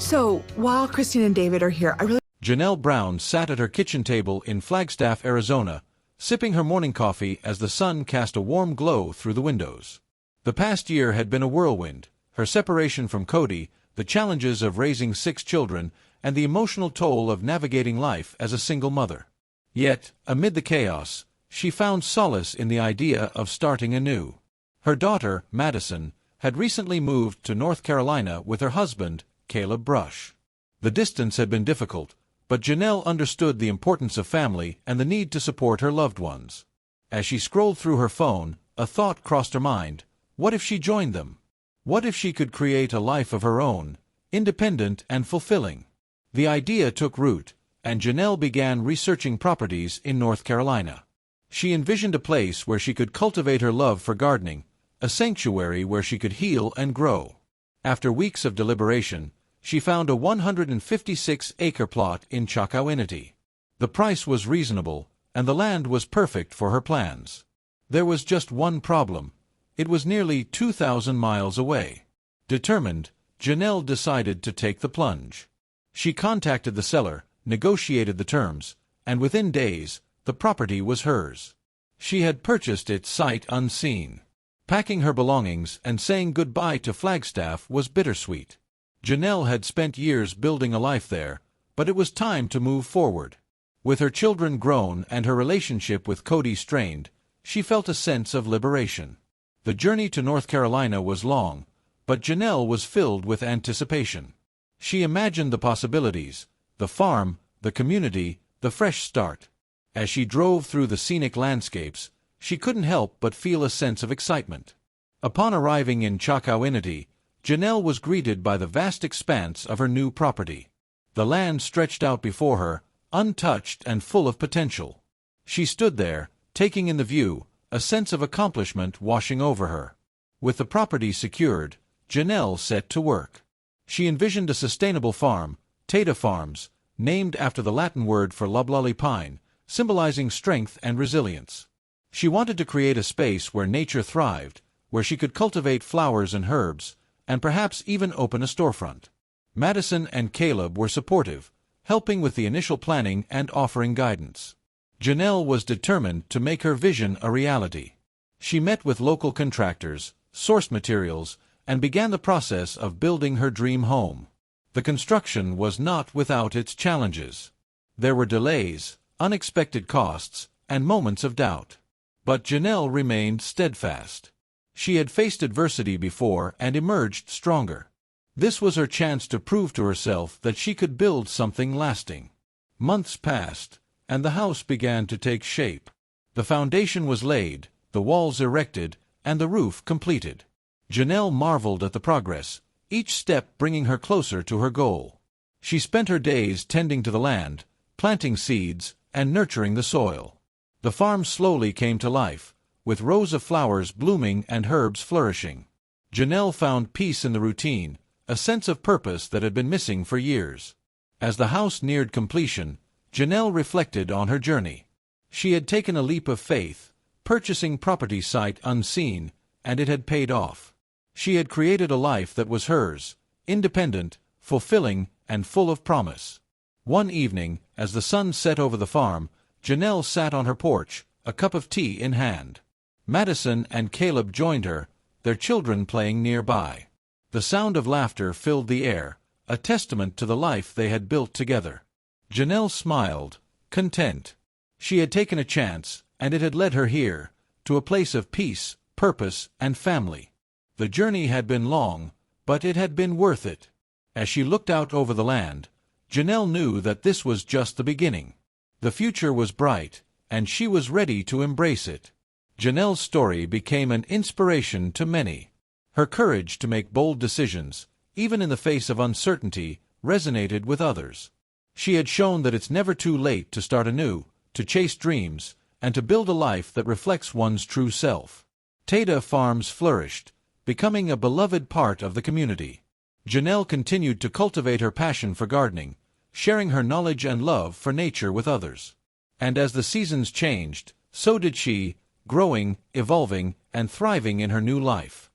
So, while Christine and David are here, Janelle Brown sat at her kitchen table in Flagstaff, Arizona, sipping her morning coffee as the sun cast a warm glow through the windows. The past year had been a whirlwind: her separation from Cody, the challenges of raising 6 children, and the emotional toll of navigating life as a single mother. Yet, amid the chaos, she found solace in the idea of starting anew. Her daughter, Madison, had recently moved to North Carolina with her husband, Caleb Brush. The distance had been difficult, but Janelle understood the importance of family and the need to support her loved ones. As she scrolled through her phone, a thought crossed her mind: what if she joined them? What if she could create a life of her own, independent and fulfilling? The idea took root, and Janelle began researching properties in North Carolina. She envisioned a place where she could cultivate her love for gardening, a sanctuary where she could heal and grow. After weeks of deliberation, she found a 156-acre plot in Chocowinity. The price was reasonable, and the land was perfect for her plans. There was just one problem: it was nearly 2,000 miles away. Determined, Janelle decided to take the plunge. She contacted the seller, negotiated the terms, and within days, the property was hers. She had purchased it sight unseen. Packing her belongings and saying goodbye to Flagstaff was bittersweet. Janelle had spent years building a life there, but it was time to move forward. With her children grown and her relationship with Cody strained, she felt a sense of liberation. The journey to North Carolina was long, but Janelle was filled with anticipation. She imagined the possibilities: the farm, the community, the fresh start. As she drove through the scenic landscapes, she couldn't help but feel a sense of excitement. Upon arriving in Chocowinity, Janelle was greeted by the vast expanse of her new property. The land stretched out before her, untouched and full of potential. She stood there, taking in the view, a sense of accomplishment washing over her. With the property secured, Janelle set to work. She envisioned a sustainable farm, Tata Farms, named after the Latin word for loblolly pine, symbolizing strength and resilience. She wanted to create a space where nature thrived, where she could cultivate flowers and herbs, and perhaps even open a storefront. Madison and Caleb were supportive, helping with the initial planning and offering guidance. Janelle was determined to make her vision a reality. She met with local contractors, sourced materials, and began the process of building her dream home. The construction was not without its challenges. There were delays, unexpected costs, and moments of doubt. But Janelle remained steadfast. She had faced adversity before and emerged stronger. This was her chance to prove to herself that she could build something lasting. Months passed, and the house began to take shape. The foundation was laid, the walls erected, and the roof completed. Janelle marveled at the progress, each step bringing her closer to her goal. She spent her days tending to the land, planting seeds, and nurturing the soil. The farm slowly came to life, with rows of flowers blooming and herbs flourishing. Janelle found peace in the routine, a sense of purpose that had been missing for years. As the house neared completion, Janelle reflected on her journey. She had taken a leap of faith, purchasing property sight unseen, and it had paid off. She had created a life that was hers, independent, fulfilling, and full of promise. One evening, as the sun set over the farm, Janelle sat on her porch, a cup of tea in hand. Madison and Caleb joined her, their children playing nearby. The sound of laughter filled the air, a testament to the life they had built together. Janelle smiled, content. She had taken a chance, and it had led her here, to a place of peace, purpose, and family. The journey had been long, but it had been worth it. As she looked out over the land, Janelle knew that this was just the beginning. The future was bright, and she was ready to embrace it. Janelle's story became an inspiration to many. Her courage to make bold decisions, even in the face of uncertainty, resonated with others. She had shown that it's never too late to start anew, to chase dreams, and to build a life that reflects one's true self. Tata Farms flourished, becoming a beloved part of the community. Janelle continued to cultivate her passion for gardening, sharing her knowledge and love for nature with others. And as the seasons changed, so did she, growing, evolving, and thriving in her new life.